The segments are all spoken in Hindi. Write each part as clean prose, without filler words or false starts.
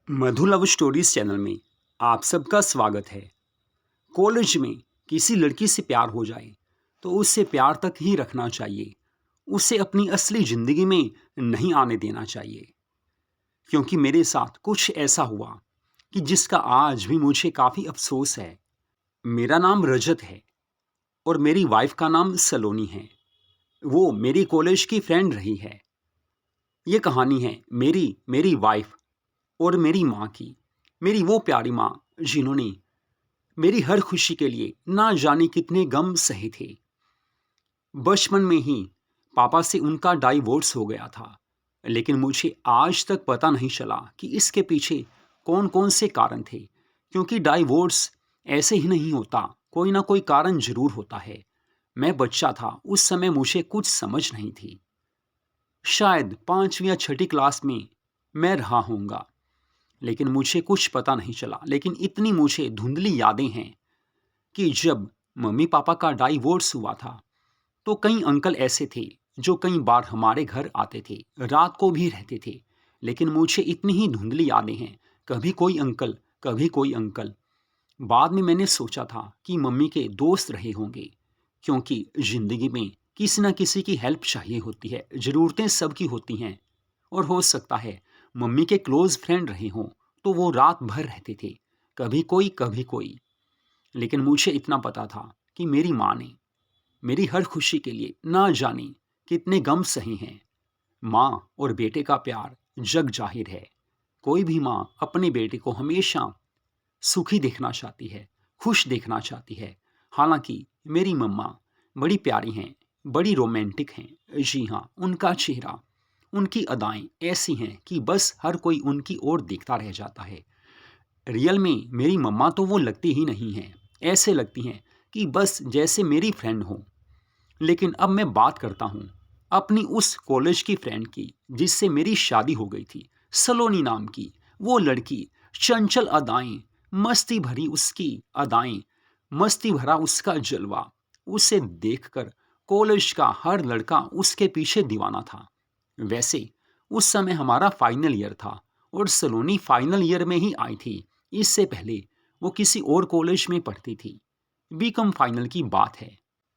मधु लव स्टोरीज चैनल में आप सबका स्वागत है। कॉलेज में किसी लड़की से प्यार हो जाए तो उससे प्यार तक ही रखना चाहिए, उसे अपनी असली जिंदगी में नहीं आने देना चाहिए। क्योंकि मेरे साथ कुछ ऐसा हुआ कि जिसका आज भी मुझे काफ़ी अफसोस है। मेरा नाम रजत है और मेरी वाइफ का नाम सलोनी है। वो मेरी कॉलेज की फ्रेंड रही है। ये कहानी है मेरी मेरी वाइफ और मेरी माँ की। मेरी वो प्यारी माँ जिन्होंने मेरी हर खुशी के लिए ना जाने कितने गम सहे थे। बचपन में ही पापा से उनका डाइवोर्स हो गया था, लेकिन मुझे आज तक पता नहीं चला कि इसके पीछे कौन कौन से कारण थे। क्योंकि डाइवोर्स ऐसे ही नहीं होता, कोई ना कोई कारण जरूर होता है। मैं बच्चा था, उस समय मुझे कुछ समझ नहीं थी। शायद 5वीं या 6ठी क्लास में मैं रहा होऊंगा, लेकिन मुझे कुछ पता नहीं चला। लेकिन इतनी मुझे धुंधली यादें हैं कि जब मम्मी पापा का डाइवोर्स हुआ था तो कई अंकल ऐसे थे जो कई बार हमारे घर आते थे, रात को भी रहते थे। लेकिन मुझे इतनी ही धुंधली यादें हैं, कभी कोई अंकल कभी कोई अंकल। बाद में मैंने सोचा था कि मम्मी के दोस्त रहे होंगे, क्योंकि जिंदगी में किसी न किसी की हेल्प चाहिए होती है, ज़रूरतें सबकी होती हैं। और हो सकता है मम्मी के क्लोज फ्रेंड रहे हों, तो वो रात भर रहते थे, कभी कोई कभी कोई। लेकिन मुझे इतना पता था कि मेरी माँ ने मेरी हर खुशी के लिए ना जाने कितने गम सहे हैं। माँ और बेटे का प्यार जग जाहिर है। कोई भी माँ अपने बेटे को हमेशा सुखी देखना चाहती है, खुश देखना चाहती है। हालांकि मेरी मम्मा बड़ी प्यारी हैं, बड़ी रोमांटिक हैं। जी हाँ, उनका चेहरा, उनकी अदाएं ऐसी हैं कि बस हर कोई उनकी ओर देखता रह जाता है। रियल में मेरी मम्मा तो वो लगती ही नहीं हैं, ऐसे लगती हैं कि बस जैसे मेरी फ्रेंड हो। लेकिन अब मैं बात करता हूँ अपनी उस कॉलेज की फ्रेंड की जिससे मेरी शादी हो गई थी, सलोनी नाम की। वो लड़की, चंचल अदाएं, मस्ती भरी उसकी अदाएं, मस्ती भरा उसका जलवा, उसे देखकर कॉलेज का हर लड़का उसके पीछे दीवाना था। वैसे उस समय हमारा फाइनल ईयर था और सलोनी फाइनल ईयर में ही आई थी। इससे पहले वो किसी और कॉलेज में पढ़ती थी। बीकॉम फाइनल की बात है।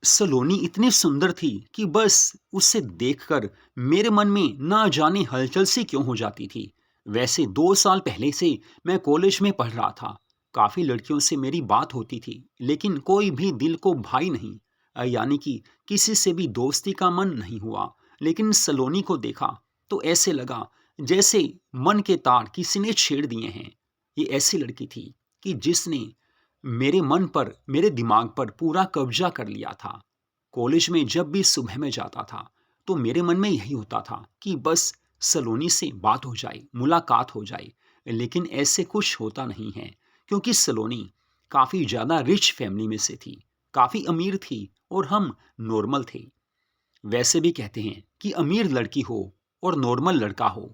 सलोनी इतनी सुंदर थी कि बस उसे देखकर मेरे मन में ना जाने हलचल सी क्यों हो जाती थी। वैसे 2 साल पहले से मैं कॉलेज में पढ़ रहा था। काफ़ी लड़कियों से मेरी बात होती थी, लेकिन कोई भी दिल को भाई नहीं। यानी कि किसी से भी दोस्ती का मन नहीं हुआ। लेकिन सलोनी को देखा तो ऐसे लगा जैसे मन के तार किसी ने छेड़ दिए हैं। ये ऐसी लड़की थी कि जिसने मेरे मन पर, मेरे दिमाग पर पूरा कब्जा कर लिया था। कॉलेज में जब भी सुबह में जाता था तो मेरे मन में यही होता था कि बस सलोनी से बात हो जाए, मुलाकात हो जाए। लेकिन ऐसे कुछ होता नहीं है, क्योंकि सलोनी काफ़ी ज़्यादा रिच फैमिली में से थी, काफ़ी अमीर थी और हम नॉर्मल थे। वैसे भी कहते हैं कि अमीर लड़की हो और नॉर्मल लड़का हो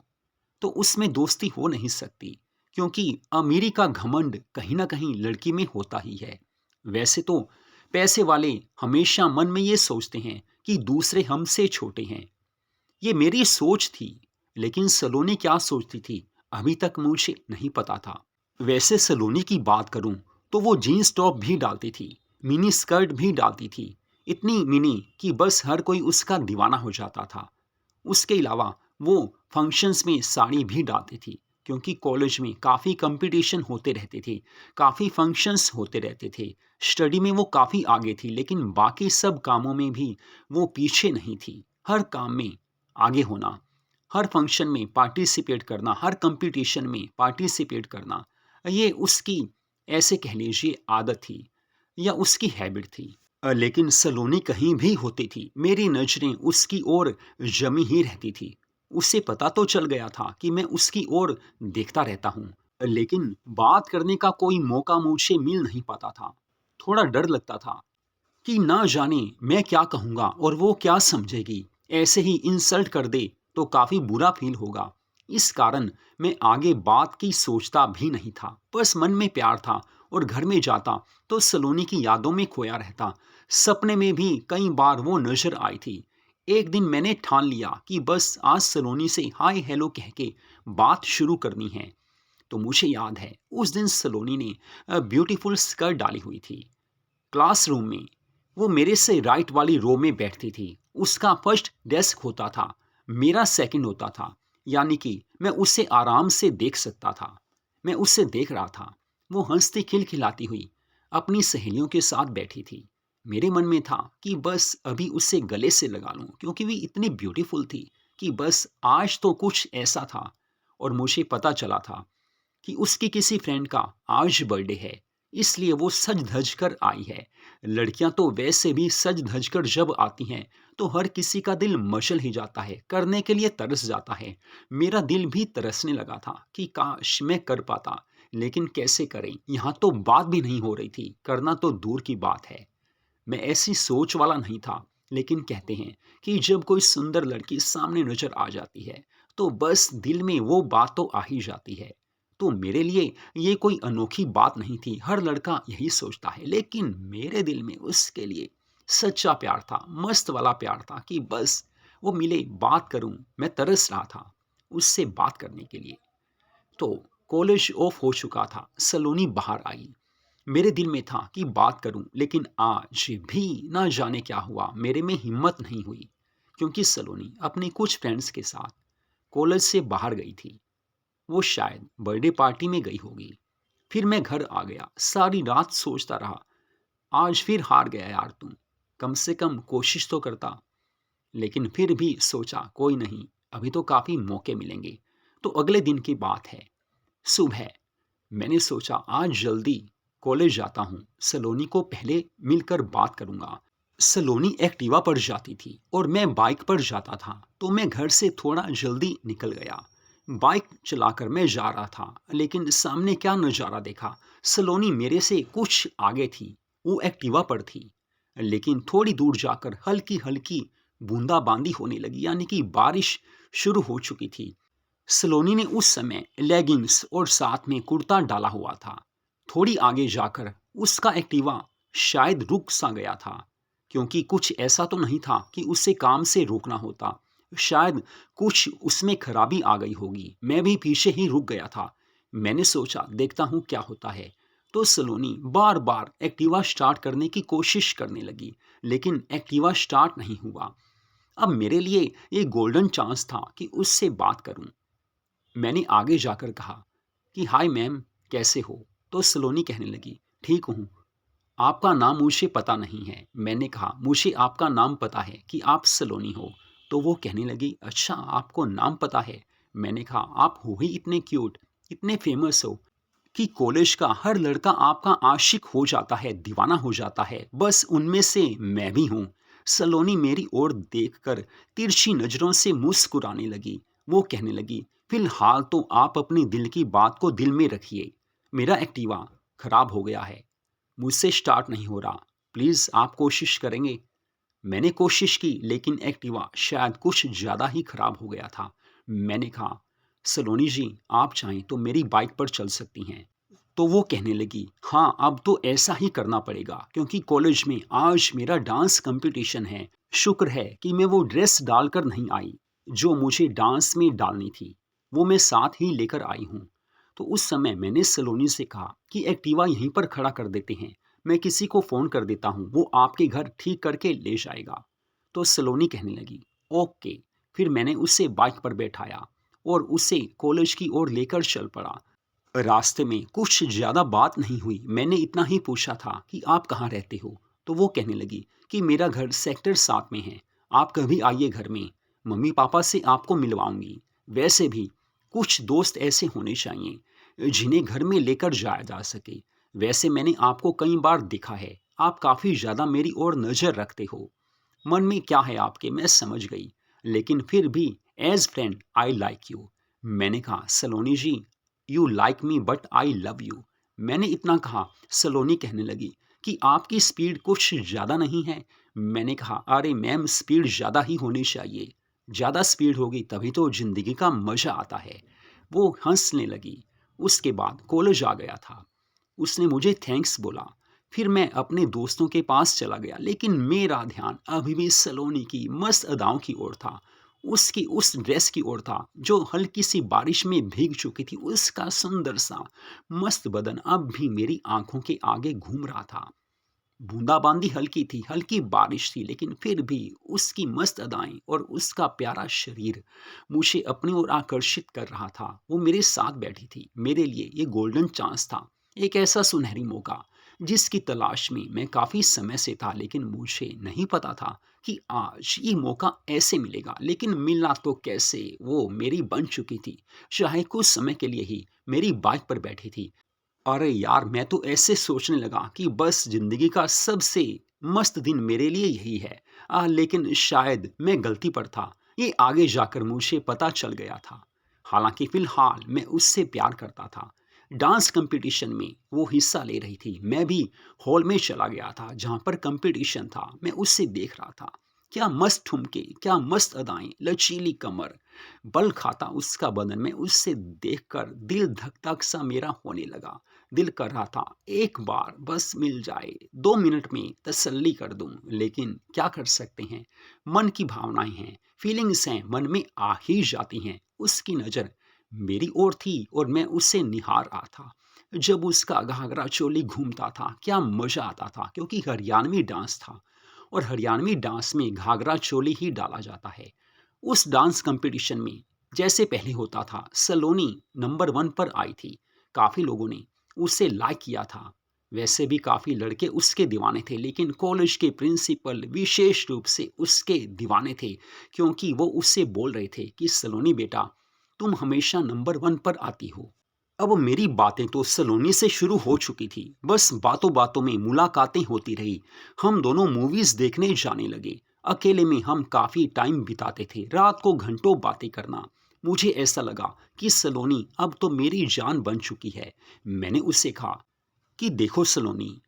तो उसमें दोस्ती हो नहीं सकती, क्योंकि अमीरी का घमंड कहीं ना कहीं लड़की में होता ही है। वैसे तो पैसे वाले हमेशा मन में ये सोचते हैं कि दूसरे हमसे छोटे हैं। ये मेरी सोच थी, लेकिन सलोनी क्या सोचती थी अभी तक मुझे नहीं पता था। वैसे सलोनी की बात करूं तो वो जीन्स टॉप भी डालती थी, मिनी स्कर्ट भी डालती थी। इतनी मिनी कि बस हर कोई उसका दीवाना हो जाता था। उसके अलावा वो फंक्शंस में साड़ी भी डालती थी, क्योंकि कॉलेज में काफ़ी कंपटीशन होते रहते थे, काफ़ी फंक्शंस होते रहते थे। स्टडी में वो काफ़ी आगे थी, लेकिन बाकी सब कामों में भी वो पीछे नहीं थी। हर काम में आगे होना, हर फंक्शन में पार्टिसिपेट करना, हर कंपटीशन में पार्टिसिपेट करना, ये उसकी, ऐसे कह लीजिए, आदत थी या उसकी हैबिट थी। लेकिन सलोनी कहीं भी होती थी, मेरी नज़रें उसकी ओर जमी ही रहती थी। उसे पता तो चल गया था कि मैं उसकी ओर देखता रहता हूँ, लेकिन बात करने का कोई मौका मुझे मिल नहीं पाता था। थोड़ा डर लगता था कि ना जाने मैं क्या कहूँगा और वो क्या समझेगी, ऐसे ही इंसल्ट कर दे तो काफ़ी बुरा फील होगा। इस कारण मैं आगे बात की सोचता भी नहीं था, बस मन में प्यार था। और घर में जाता तो सलोनी की यादों में खोया रहता। सपने में भी कई बार वो नजर आई थी। एक दिन मैंने ठान लिया कि बस आज सलोनी से हाय हेलो कह के बात शुरू करनी है। तो मुझे याद है उस दिन सलोनी ने ब्यूटीफुल स्कर्ट डाली हुई थी। क्लासरूम में वो मेरे से राइट वाली रो में बैठती थी। उसका फर्स्ट डेस्क होता था, मेरा सेकंड होता था, यानी कि मैं उसे आराम से देख सकता था। मैं उसे देख रहा था। वो हंसती खिलखिलाती हुई अपनी सहेलियों के साथ बैठी थी। मेरे मन में था कि बस अभी उसे गले से लगा लूं, क्योंकि वो इतनी ब्यूटीफुल थी कि बस आज तो कुछ ऐसा था। और मुझे पता चला था कि उसकी किसी फ्रेंड का आज बर्थडे है, इसलिए वो सज धज कर आई है। लड़कियां तो वैसे भी सज धज कर जब आती हैं तो हर किसी का दिल मचल ही जाता है, करने के लिए तरस जाता है। मेरा दिल भी तरसने लगा था कि काश मैं कर पाता, लेकिन कैसे करें, यहाँ तो बात भी नहीं हो रही थी, करना तो दूर की बात है। मैं ऐसी सोच वाला नहीं था, लेकिन कहते हैं कि जब कोई सुंदर लड़की सामने नजर आ जाती है तो बस दिल में वो बात तो आ ही जाती है। तो मेरे लिए ये कोई अनोखी बात नहीं थी, हर लड़का यही सोचता है, लेकिन मेरे दिल में उसके लिए सच्चा प्यार था, मस्त वाला प्यार था कि बस वो मिले, बात करूं। मैं तरस रहा था उससे बात करने के लिए। तो कॉलेज ऑफ हो चुका था, सलोनी बाहर आई। मेरे दिल में था कि बात करूं, लेकिन आज भी ना जाने क्या हुआ, मेरे में हिम्मत नहीं हुई, क्योंकि सलोनी अपने कुछ फ्रेंड्स के साथ कॉलेज से बाहर गई थी। वो शायद बर्थडे पार्टी में गई होगी। फिर मैं घर आ गया, सारी रात सोचता रहा। आज फिर हार गया यार तुम, कम से कम कोशिश तो करता। लेकिन फिर भी सोचा कोई नहीं, अभी तो काफ़ी मौके मिलेंगे। तो अगले दिन की बात है, सुबह मैंने सोचा आज जल्दी कॉलेज जाता हूँ, सलोनी को पहले मिलकर बात करूँगा। सलोनी एक्टिवा पर जाती थी और मैं बाइक पर जाता था, तो मैं घर से थोड़ा जल्दी निकल गया। बाइक चलाकर मैं जा रहा था, लेकिन सामने क्या नज़ारा देखा। सलोनी मेरे से कुछ आगे थी, वो एक्टिवा पर थी, लेकिन थोड़ी दूर जाकर हल्की हल्की बूंदाबांदी होने लगी, यानी कि बारिश शुरू हो चुकी थी। सलोनी ने उस समय लेगिंग्स और साथ में कुर्ता डाला हुआ था। थोड़ी आगे जाकर उसका एक्टिवा शायद रुक सा गया था, क्योंकि कुछ ऐसा तो नहीं था कि उसे काम से रोकना होता। शायद कुछ उसमें खराबी आ गई होगी। मैं भी पीछे ही रुक गया था। मैंने सोचा देखता हूँ क्या होता है। तो सलोनी बार बार एक्टिवा स्टार्ट करने की कोशिश करने लगी, लेकिन एक्टिवा स्टार्ट नहीं हुआ। अब मेरे लिए ये गोल्डन चांस था कि उससे बात करूं। मैंने आगे जाकर कहा कि हाय मैम, कैसे हो। तो सलोनी कहने लगी ठीक हूँ, आपका नाम मुझे पता नहीं है। मैंने कहा मुझे आपका नाम पता है कि आप सलोनी हो। तो वो कहने लगी अच्छा, आपको नाम पता है। मैंने कहा आप हो ही इतने क्यूट, इतने फेमस हो कि कॉलेज का हर लड़का आपका आशिक हो जाता है, दीवाना हो जाता है, बस उनमें से मैं भी हूँ। सलोनी मेरी ओर देखकर तिरछी नजरों से मुस्कुराने लगी। वो कहने लगी फिलहाल तो आप अपनी दिल की बात को दिल में रखिए, मेरा एक्टिवा खराब हो गया है, मुझसे स्टार्ट नहीं हो रहा, प्लीज़ आप कोशिश करेंगे। मैंने कोशिश की, लेकिन एक्टिवा शायद कुछ ज़्यादा ही खराब हो गया था। मैंने कहा सलोनी जी, आप चाहें तो मेरी बाइक पर चल सकती हैं। तो वो कहने लगी हाँ, अब तो ऐसा ही करना पड़ेगा, क्योंकि कॉलेज में आज मेरा डांस कंपटीशन है। शुक्र है कि मैं वो ड्रेस डालकर नहीं आई जो मुझे डांस में डालनी थी, वो मैं साथ ही लेकर आई हूँ। तो उस समय मैंने सलोनी से कहा कि एक्टिवा यहीं पर खड़ा कर देते हैं, मैं किसी को फ़ोन कर देता हूँ, वो आपके घर ठीक करके ले जाएगा। तो सलोनी कहने लगी ओके। फिर मैंने उसे बाइक पर बैठाया और उसे कॉलेज की ओर लेकर चल पड़ा। रास्ते में कुछ ज़्यादा बात नहीं हुई। मैंने इतना ही पूछा था कि आप कहाँ रहते हो। तो वो कहने लगी कि मेरा घर सेक्टर 7 में है, आप कभी आइए घर में, मम्मी पापा से आपको मिलवाऊंगी। वैसे भी कुछ दोस्त ऐसे होने चाहिए जिन्हें घर में लेकर जाया जा सके। वैसे मैंने आपको कई बार देखा है, आप काफ़ी ज़्यादा मेरी ओर नज़र रखते हो। मन में क्या है आपके मैं समझ गई, लेकिन फिर भी as friend I like you. मैंने कहा Saloni ji, you like me but I love you. मैंने इतना कहा, सलोनी कहने लगी कि आपकी स्पीड कुछ ज़्यादा नहीं है। मैंने कहा अरे मैम, स्पीड ज़्यादा ही होनी चाहिए, ज़्यादा स्पीड होगी तभी तो ज़िंदगी का मज़ा आता है। वो हंसने लगी। उसके बाद कॉलेज आ गया था। उसने मुझे थैंक्स बोला। फिर मैं अपने दोस्तों के पास चला गया, लेकिन मेरा ध्यान अभी भी सलोनी की मस्त अदाओं की ओर था। उसकी उस ड्रेस की ओर था जो हल्की सी बारिश में भीग चुकी थी। उसका सुंदर सा मस्त बदन अब भी मेरी आंखों के आगे घूम रहा था। बूंदाबांदी हल्की थी, हल्की बारिश थी, लेकिन फिर भी उसकी मस्त अदाएं और उसका प्यारा शरीर मुझे अपनी ओर आकर्षित कर रहा था। वो मेरे साथ बैठी थी। मेरे लिए ये गोल्डन चांस था, एक ऐसा सुनहरी मौका जिसकी तलाश में मैं काफ़ी समय से था, लेकिन मुझे नहीं पता था कि आज ये मौका ऐसे मिलेगा। लेकिन मिलना तो कैसे, वो मेरी बन चुकी थी, चाहे कुछ समय के लिए ही। मेरी बाइक पर बैठी थी। अरे यार, मैं तो ऐसे सोचने लगा कि बस जिंदगी का सबसे मस्त दिन मेरे लिए यही है। लेकिन शायद मैं गलती पर था। ये आगे जाकर मुझे पता चल गया था। हालांकि फिलहाल मैं उससे प्यार करता था। डांस कंपटीशन में वो हिस्सा ले रही थी। मैं भी हॉल में चला गया था जहाँ पर कंपटीशन था। मैं उससे देख रहा था। क्या मस्त ठुमके, क्या मस्त अदाएं, लचीली कमर, बल खाता उसका बदन। में उससे देखकर दिल धक धक सा मेरा होने लगा। दिल कर रहा था एक बार बस मिल जाए, 2 मिनट में तसल्ली कर दूं। लेकिन क्या कर सकते हैं, मन की भावनाएं हैं, फीलिंग्स हैं, मन में आ ही जाती हैं। उसकी नज़र मेरी ओर थी और मैं उसे निहार रहा था। जब उसका घाघरा चोली घूमता था क्या मज़ा आता था, क्योंकि हरियाणवी डांस था और हरियाणवी डांस में घाघरा चोली ही डाला जाता है। उस डांस कंपटीशन में जैसे पहले होता था, सलोनी नंबर 1 पर आई थी। काफ़ी लोगों ने उसे लाइक किया था। वैसे भी काफ़ी लड़के उसके दीवाने थे, लेकिन कॉलेज के प्रिंसिपल विशेष रूप से उसके दीवाने थे, क्योंकि वो उससे बोल रहे थे कि सलोनी बेटा, तुम हमेशा नंबर 1 पर आती हो। अब मेरी बातें तो सलोनी से शुरू हो चुकी थी। बस बातों बातों में मुलाकातें होती रही। हम दोनों मूवीज़ देखने जाने लगे। अकेले में हम काफ़ी टाइम बिताते थे, रात को घंटों बातें करना। मुझे ऐसा लगा कि सलोनी अब तो मेरी जान बन चुकी है। मैंने उससे कहा कि देखो सलोनी,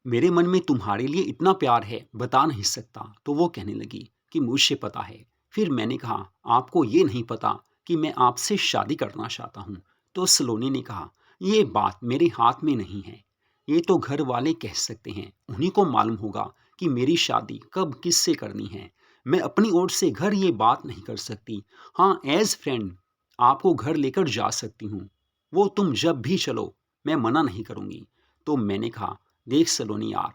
मेरे मन में तुम्हारे लिए इतना प्यार है, बता नहीं सकता। तो वो कहने लगी कि मुझे पता है। फिर मैंने कहा, आपको ये नहीं पता कि मैं आपसे शादी करना चाहता हूँ। तो सलोनी ने कहा, ये बात मेरे हाथ में नहीं है। ये तो घर वाले कह सकते हैं, उन्हीं को मालूम होगा कि मेरी शादी कब किससे करनी है। मैं अपनी ओर से घर ये बात नहीं कर सकती। हाँ, एज फ्रेंड आपको घर लेकर जा सकती हूँ। वो तुम जब भी चलो, मैं मना नहीं करूँगी। तो मैंने कहा, देख सलोनी यार,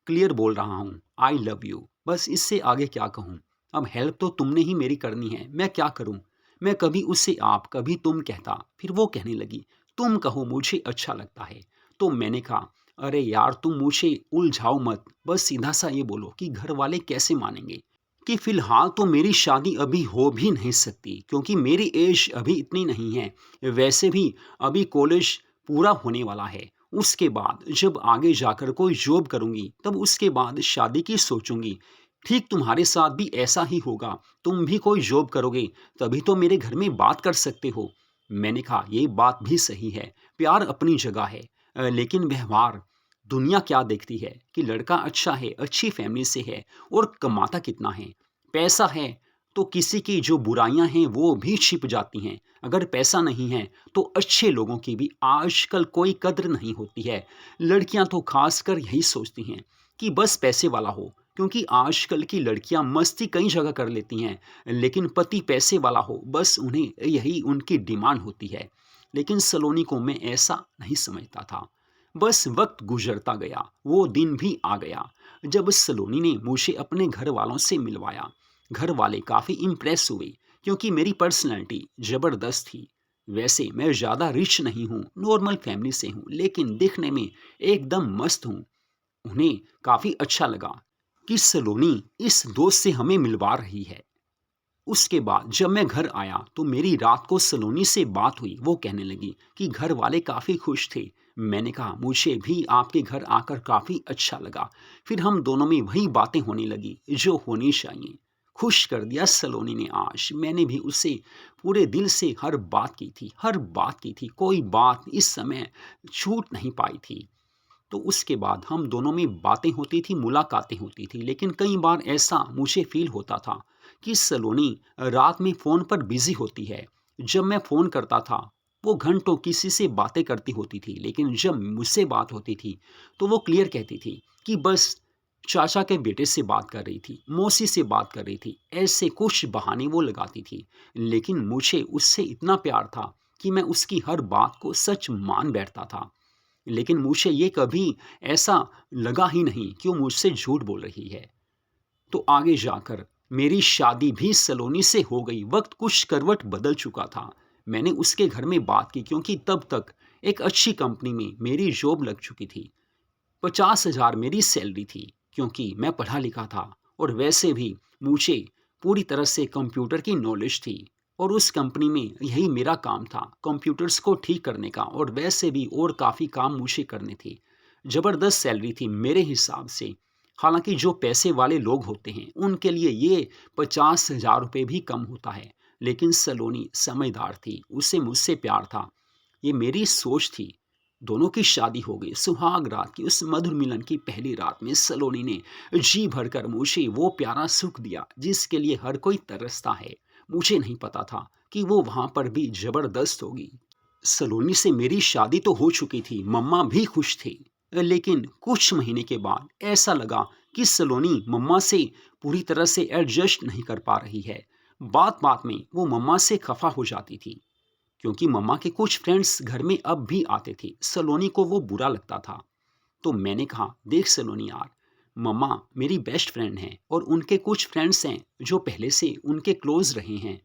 क्लियर बोल रहा हूँ, आई लव यू। बस इससे आगे क्या कहूँ। अब हेल्प तो तुमने ही मेरी करनी है, मैं क्या करूँ। मैं कभी उससे आप, कभी तुम कहता। फिर वो कहने लगी, तुम कहो, मुझे अच्छा लगता है। तो मैंने कहा, अरे यार, तुम मुझे उलझाओ मत। बस सीधा सा ये बोलो कि घर वाले कैसे मानेंगे कि फिलहाल तो मेरी शादी अभी हो भी नहीं सकती, क्योंकि मेरी एज अभी इतनी नहीं है। वैसे भी अभी कॉलेज पूरा होने वाला है। उसके बाद जब आगे जाकर कोई जॉब करूंगी, तब उसके बाद शादी की सोचूंगी। ठीक तुम्हारे साथ भी ऐसा ही होगा। तुम भी कोई जॉब करोगे, तभी तो मेरे घर में बात कर सकते हो। मैंने कहा, ये बात भी सही है, प्यार अपनी जगह है। लेकिन व्यवहार, दुनिया क्या देखती है कि लड़का अच्छा है, अच्छी फैमिली से है और कमाता कितना है। पैसा है तो किसी की जो बुराइयां हैं वो भी छिप जाती हैं। अगर पैसा नहीं है तो अच्छे लोगों की भी आजकल कोई कद्र नहीं होती है। लड़कियां तो खासकर यही सोचती हैं कि बस पैसे वाला हो, क्योंकि आजकल की लड़कियां मस्ती कई जगह कर लेती हैं, लेकिन पति पैसे वाला हो, बस उन्हें यही उनकी डिमांड होती है। लेकिन सलोनी को मैं ऐसा नहीं समझता था। बस वक्त गुजरता गया, वो दिन भी आ गया जब सलोनी ने मुझे अपने घर वालों से मिलवाया। घर वाले काफ़ी इम्प्रेस हुए, क्योंकि मेरी पर्सनैलिटी ज़बरदस्त थी। वैसे मैं ज़्यादा रिच नहीं हूँ, नॉर्मल फैमिली से हूँ, लेकिन दिखने में एकदम मस्त हूँ। उन्हें काफ़ी अच्छा लगा कि सलोनी इस दोस्त से हमें मिलवा रही है। उसके बाद जब मैं घर आया तो मेरी रात को सलोनी से बात हुई। वो कहने लगी कि घर वाले काफ़ी खुश थे। मैंने कहा, मुझे भी आपके घर आकर काफ़ी अच्छा लगा। फिर हम दोनों में वही बातें होने लगी जो होनी चाहिए। खुश कर दिया सलोनी ने आज। मैंने भी उसे पूरे दिल से हर बात की थी, हर बात की थी। कोई बात इस समय छूट नहीं पाई थी। तो उसके बाद हम दोनों में बातें होती थी, मुलाकातें होती थी, लेकिन कई बार ऐसा मुझे फ़ील होता था कि सलोनी रात में फ़ोन पर बिज़ी होती है। जब मैं फ़ोन करता था, वो घंटों किसी से बातें करती होती थी, लेकिन जब मुझसे बात होती थी, तो वो क्लियर कहती थी कि बस चाचा के बेटे से बात कर रही थी, मौसी से बात कर रही थी, ऐसे कुछ बहाने वो लगाती थी। लेकिन मुझे उससे इतना प्यार था कि मैं उसकी हर बात को सच मान बैठता था। लेकिन मुझे ये कभी ऐसा लगा ही नहीं कि वो मुझसे झूठ बोल रही है। तो आगे जाकर मेरी शादी भी सलोनी से हो गई। वक्त कुछ करवट बदल चुका था। मैंने उसके घर में बात की क्योंकि तब तक एक अच्छी कंपनी में मेरी जॉब लग चुकी थी। 50,000 मेरी सैलरी थी क्योंकि मैं पढ़ा लिखा था और वैसे भी मुझे पूरी तरह से कंप्यूटर की नॉलेज थी। और उस कंपनी में यही मेरा काम था, कंप्यूटर्स को ठीक करने का, और वैसे भी और काफ़ी काम मुझे करने थे। ज़बरदस्त सैलरी थी मेरे हिसाब से। हालांकि जो पैसे वाले लोग होते हैं उनके लिए ये 50,000 रुपये भी कम होता है। लेकिन सलोनी समझदार थी, उसे मुझसे प्यार था। ये मेरी सोच थी। दोनों की शादी हो गई। सुहाग रात की उस मधुर मिलन की पहली रात में सलोनी ने जी भरकर मुझे वो प्यारा सुख दिया जिसके लिए हर कोई तरसता है। मुझे नहीं पता था कि वो वहां पर भी जबरदस्त होगी। सलोनी से मेरी शादी तो हो चुकी थी, मम्मा भी खुश थी। लेकिन कुछ महीने के बाद ऐसा लगा कि सलोनी मम्मा से पूरी तरह से एडजस्ट नहीं कर पा रही है। बात बात में वो मम्मा से खफा हो जाती थी क्योंकि मम्मा के कुछ फ्रेंड्स घर में अब भी आते थे। सलोनी को वो बुरा लगता था। तो मैंने कहा, देख सलोनी यार, मम्मा मेरी बेस्ट फ्रेंड हैं और उनके कुछ फ्रेंड्स हैं जो पहले से उनके क्लोज रहे हैं।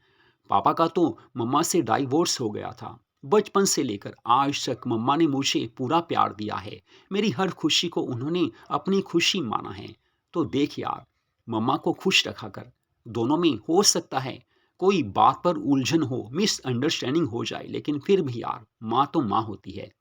पापा का तो मम्मा से डाइवोर्स हो गया था। बचपन से लेकर आज तक मम्मा ने मुझे पूरा प्यार दिया है। मेरी हर खुशी को उन्होंने अपनी खुशी माना है। तो देख यार, मम्मा को खुश रखा कर। दोनों में हो सकता है कोई बात पर उलझन हो, मिसअंडरस्टैंडिंग हो जाए, लेकिन फिर भी यार माँ तो माँ होती है।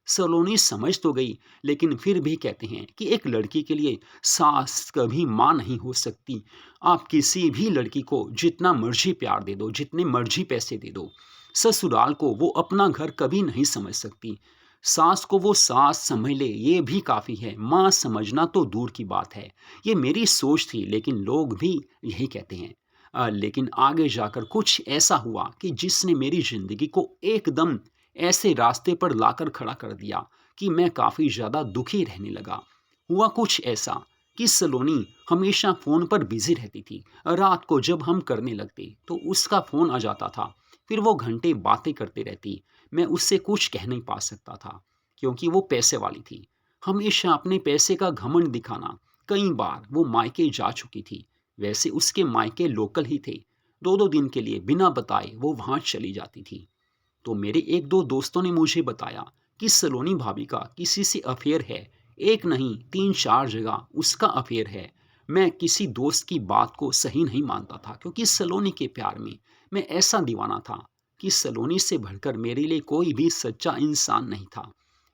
सलोनी समझ तो गई, लेकिन फिर भी कहते हैं कि एक लड़की के लिए सास कभी माँ नहीं हो सकती। आप किसी भी लड़की को जितना मर्जी प्यार दे दो, जितने मर्जी पैसे दे दो, ससुराल को वो अपना घर कभी नहीं समझ सकती। सास को वो सास समझ ले ये भी काफ़ी है, माँ समझना तो दूर की बात है। ये मेरी सोच थी, लेकिन लोग भी यही कहते हैं। लेकिन आगे जाकर कुछ ऐसा हुआ कि जिसने मेरी ज़िंदगी को एकदम ऐसे रास्ते पर लाकर खड़ा कर दिया कि मैं काफ़ी ज़्यादा दुखी रहने लगा। हुआ कुछ ऐसा कि सलोनी हमेशा फ़ोन पर बिज़ी रहती थी। रात को जब हम करने लगते तो उसका फ़ोन आ जाता था। फिर वो घंटे बातें करते रहती। मैं उससे कुछ कह नहीं पा सकता था क्योंकि वो पैसे वाली थी। हमेशा अपने पैसे का घमंड दिखाना। कई बार वो मायके जा चुकी थी। वैसे उसके मायके लोकल ही थे। 2-2 दिन के लिए बिना बताए वो वहाँ चली जाती थी। तो मेरे एक दो दोस्तों ने मुझे बताया कि सलोनी भाभी का किसी से अफेयर है। एक नहीं, 3-4 जगह उसका अफेयर है। मैं किसी दोस्त की बात को सही नहीं मानता था क्योंकि सलोनी के प्यार में मैं ऐसा दीवाना था कि सलोनी से बढ़कर मेरे लिए कोई भी सच्चा इंसान नहीं था।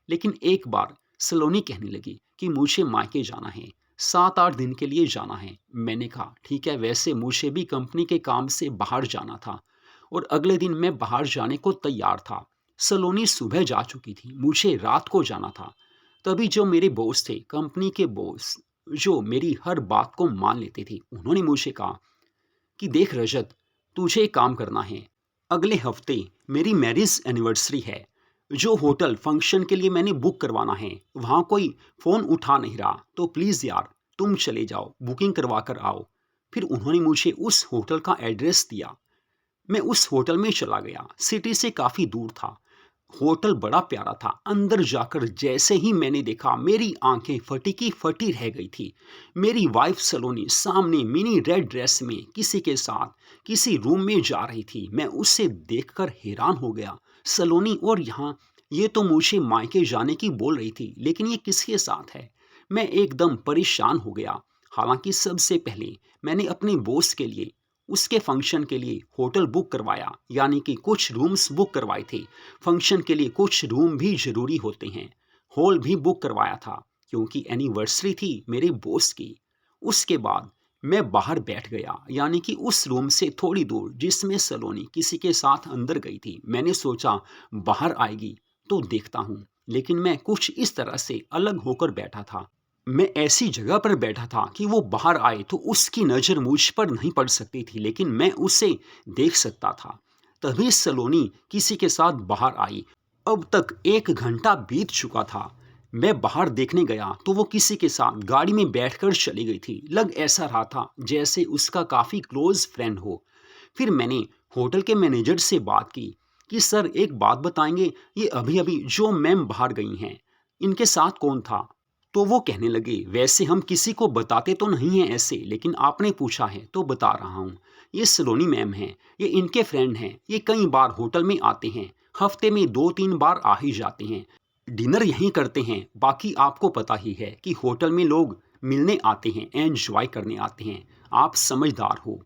लेकिन एक बार सलोनी कहने लगी कि मुझे मायके जाना है, 7-8 दिन के लिए जाना है। मैंने कहा ठीक है, वैसे मुझे भी कंपनी के काम से बाहर जाना था और अगले दिन मैं बाहर जाने को तैयार था। सलोनी सुबह जा चुकी थी, मुझे रात को जाना था। तभी जो मेरे बॉस थे, कंपनी के बॉस, जो मेरी हर बात को मान लेते थे, उन्होंने मुझे कहा कि देख रजत, तुझे एक काम करना है। अगले हफ्ते मेरी मैरिज एनिवर्सरी है। जो होटल फंक्शन के लिए मैंने बुक करवाना है, वहाँ कोई फ़ोन उठा नहीं रहा, तो प्लीज़ यार तुम चले जाओ, बुकिंग करवा कर आओ। फिर उन्होंने मुझे उस होटल का एड्रेस दिया। मैं उस होटल में चला गया। सिटी से काफ़ी दूर था। होटल बड़ा प्यारा था। अंदर जाकर जैसे ही मैंने देखा, मेरी आंखें फटी की फटी रह गई थी। मेरी वाइफ सलोनी सामने मिनी रेड ड्रेस में किसी के साथ किसी रूम में जा रही थी। मैं उसे देखकर हैरान हो गया। सलोनी, और यहाँ ये तो मुझे मायके जाने की बोल रही थी, लेकिन ये किसके साथ है? मैं एकदम परेशान हो गया। हालांकि सबसे पहले मैंने अपने बॉस के लिए उसके फंक्शन के लिए होटल बुक करवाया, यानी कि कुछ रूम्स बुक करवाए थे। फंक्शन के लिए कुछ रूम भी ज़रूरी होते हैं। हॉल भी बुक करवाया था क्योंकि एनिवर्सरी थी मेरे बॉस की। उसके बाद मैं बाहर बैठ गया, यानी कि उस रूम से थोड़ी दूर जिसमें सलोनी किसी के साथ अंदर गई थी। मैंने सोचा बाहर आएगी तो देखता हूँ, लेकिन मैं कुछ इस तरह से अलग होकर बैठा था। मैं ऐसी जगह पर बैठा था कि वो बाहर आए तो उसकी नज़र मुझ पर नहीं पड़ सकती थी, लेकिन मैं उसे देख सकता था। तभी सलोनी किसी के साथ बाहर आई। अब तक 1 घंटा बीत चुका था। मैं बाहर देखने गया तो वो किसी के साथ गाड़ी में बैठकर चली गई थी। लग ऐसा रहा था जैसे उसका काफ़ी क्लोज फ्रेंड हो। फिर मैंने होटल के मैनेजर से बात की कि सर एक बात बताएंगे, ये अभी अभी जो मैम बाहर गई हैं इनके साथ कौन था? तो वो कहने लगे वैसे हम किसी को बताते तो नहीं हैं ऐसे, लेकिन आपने पूछा है तो बता रहा हूँ। ये सलोनी मैम हैं, ये इनके फ्रेंड हैं, ये कई बार होटल में आते हैं, हफ्ते में 2-3 बार आ ही जाते हैं, डिनर यहीं करते हैं। बाकी आपको पता ही है कि होटल में लोग मिलने आते हैं, एंजॉय करने आते हैं। आप समझदार हो।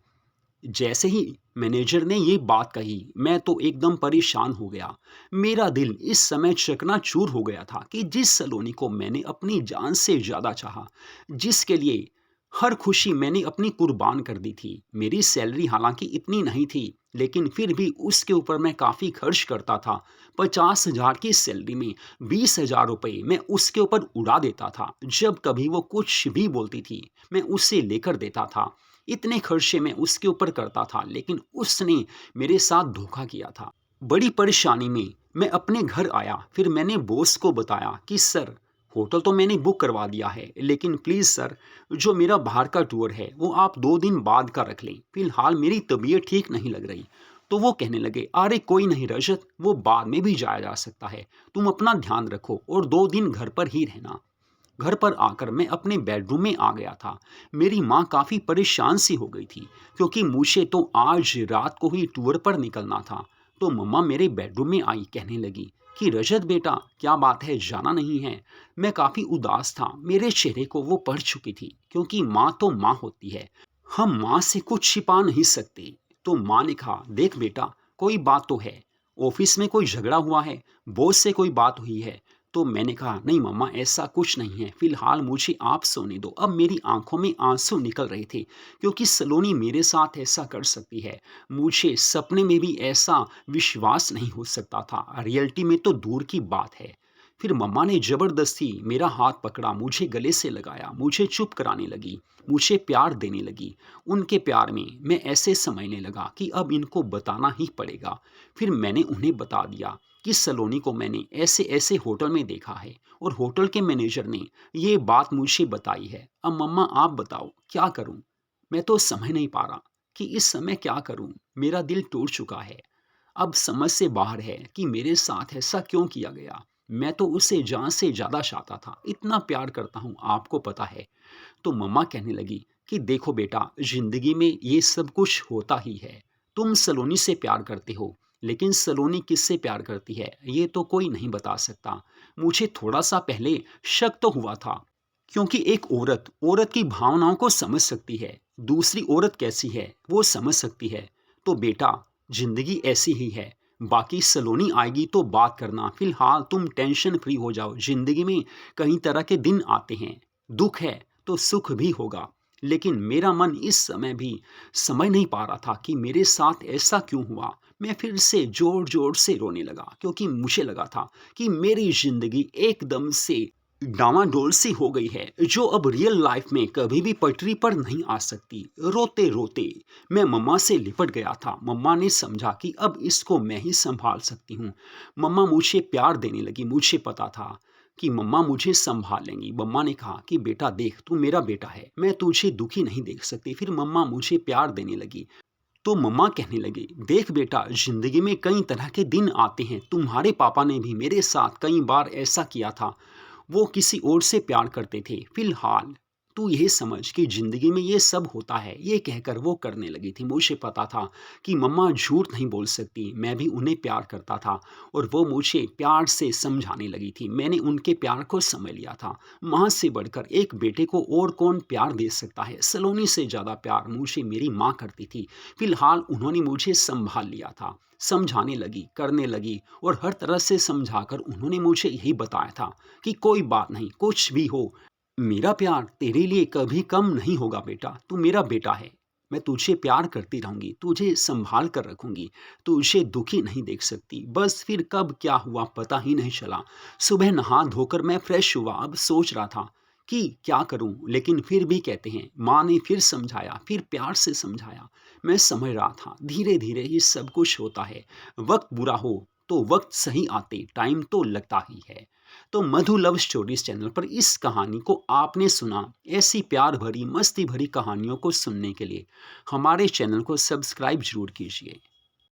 जैसे ही मैनेजर ने ये बात कही मैं तो एकदम परेशान हो गया। मेरा दिल इस समय चकनाचूर हो गया था कि जिस सलोनी को मैंने अपनी जान से ज़्यादा चाहा, जिसके लिए हर खुशी मैंने अपनी कुर्बान कर दी थी। मेरी सैलरी हालांकि इतनी नहीं थी, लेकिन फिर भी उसके ऊपर मैं काफ़ी खर्च करता था। 50,000 की सैलरी में 20,000 रुपये मैं उसके ऊपर उड़ा देता था। जब कभी वो कुछ भी बोलती थी मैं उससे लेकर देता था। इतने खर्चे मैं उसके ऊपर करता था, लेकिन उसने मेरे साथ धोखा किया था। बड़ी परेशानी में मैं अपने घर आया। फिर मैंने बॉस को बताया कि सर होटल तो मैंने बुक करवा दिया है, लेकिन प्लीज़ सर जो मेरा बाहर का टूर है वो आप 2 दिन बाद का रख लें, फिलहाल मेरी तबीयत ठीक नहीं लग रही। तो वो कहने लगे अरे कोई नहीं रजत, वो बाद में भी जाया जा सकता है, तुम अपना ध्यान रखो और 2 दिन घर पर ही रहना। घर पर आकर मैं अपने बेडरूम में आ गया था। मेरी माँ काफ़ी परेशान सी हो गई थी, क्योंकि मुझे तो आज रात को ही टूर पर निकलना था। तो मम्मा मेरे बेडरूम में आई, कहने लगी कि रजत बेटा क्या बात है, जाना नहीं है? मैं काफ़ी उदास था। मेरे चेहरे को वो पढ़ चुकी थी, क्योंकि माँ तो माँ होती है, हम माँ से कुछ छिपा नहीं सकते। तो माँ ने कहा देख बेटा कोई बात तो है, ऑफिस में कोई झगड़ा हुआ है, बॉस से कोई बात हुई है? तो मैंने कहा नहीं मम्मा ऐसा कुछ नहीं है, फिलहाल मुझे आप सोने दो। अब मेरी आंखों में आंसू निकल रहे थे, क्योंकि सलोनी मेरे साथ ऐसा कर सकती है। मुझे सपने में भी ऐसा विश्वास नहीं हो सकता था, रियलिटी में तो दूर की बात है। फिर मम्मा ने ज़बरदस्ती मेरा हाथ पकड़ा, मुझे गले से लगाया, मुझे चुप कराने लगी, मुझे प्यार देने लगी। उनके प्यार में मैं ऐसे समझने लगा कि अब इनको बताना ही पड़ेगा। फिर मैंने उन्हें बता दिया कि सलोनी को मैंने ऐसे ऐसे होटल में देखा है और होटल के मैनेजर ने ये बात मुझे बताई है। अब मम्मा आप बताओ क्या करूं? मैं तो समझ नहीं पा रहा कि इस समय क्या करूं। मेरा दिल टूट चुका है। अब समझ से बाहर है कि मेरे साथ ऐसा क्यों किया गया। मैं तो उसे जान से ज़्यादा चाहता था, इतना प्यार करता हूँ, आपको पता है। तो मम्मा कहने लगी कि देखो बेटा जिंदगी में ये सब कुछ होता ही है। तुम सलोनी से प्यार करते हो, लेकिन सलोनी किससे प्यार करती है ये तो कोई नहीं बता सकता। मुझे थोड़ा सा पहले शक तो हुआ था, क्योंकि एक औरत औरत की भावनाओं को समझ सकती है, दूसरी औरत कैसी है वो समझ सकती है। तो बेटा जिंदगी ऐसी ही है। बाकी सलोनी आएगी तो बात करना, फिलहाल तुम टेंशन फ्री हो जाओ। जिंदगी में कई तरह के दिन आते हैं, दुख है तो सुख भी होगा। लेकिन मेरा मन इस समय भी समझ नहीं पा रहा था कि मेरे साथ ऐसा क्यों हुआ। मैं फिर से जोर जोर से रोने लगा, क्योंकि मुझे लगा था कि मेरी जिंदगी एकदम से डामाडोल सी हो गई है, जो अब रियल लाइफ में कभी भी पटरी पर नहीं आ सकती। रोते रोते मैं मम्मा से लिपट गया था। मम्मा ने समझा कि अब इसको मैं ही संभाल सकती हूँ। मम्मा मुझे प्यार देने लगी। मुझे पता था कि मम्मा मुझे संभाल लेंगी। मम्मा ने कहा कि बेटा देख तू मेरा बेटा है, मैं तुझे दुखी नहीं देख सकती। फिर मम्मा मुझे प्यार देने लगी। तो मम्मा कहने लगी देख बेटा जिंदगी में कई तरह के दिन आते हैं, तुम्हारे पापा ने भी मेरे साथ कई बार ऐसा किया था, वो किसी और से प्यार करते थे। फिलहाल तू यही समझ कि जिंदगी में ये सब होता है। ये कहकर वो करने लगी थी। मुझे पता था कि मम्मा झूठ नहीं बोल सकती, मैं भी उन्हें प्यार करता था और वो मुझे प्यार से समझाने लगी थी। मैंने उनके प्यार को समझ लिया था। माँ से बढ़कर एक बेटे को और कौन प्यार दे सकता है। सलोनी से ज़्यादा प्यार मुझे मेरी माँ करती थी। फिलहाल उन्होंने मुझे संभाल लिया था, समझाने लगी, करने लगी और हर तरह से समझाकर उन्होंने मुझे यही बताया था कि कोई बात नहीं, कुछ भी हो, मेरा प्यार तेरे लिए कभी कम नहीं होगा बेटा, तू मेरा बेटा है। मैं तुझे प्यार करती रहूंगी, तुझे संभाल कर रखूंगी, तुझे दुखी नहीं देख सकती। बस फिर कब क्या हुआ पता ही नहीं चला। सुबह नहा धोकर मैं फ्रेश हुआ। अब सोच रहा था कि क्या करूं, लेकिन फिर भी कहते हैं माँ ने फिर समझाया, फिर प्यार से समझाया। मैं समझ रहा था धीरे धीरे ये सब कुछ होता है। वक्त बुरा हो तो वक्त सही आते टाइम तो लगता ही है। तो मधु लव स्टोरीज चैनल पर इस कहानी को आपने सुना। ऐसी प्यार भरी मस्ती भरी कहानियों को सुनने के लिए हमारे चैनल को सब्सक्राइब जरूर कीजिए।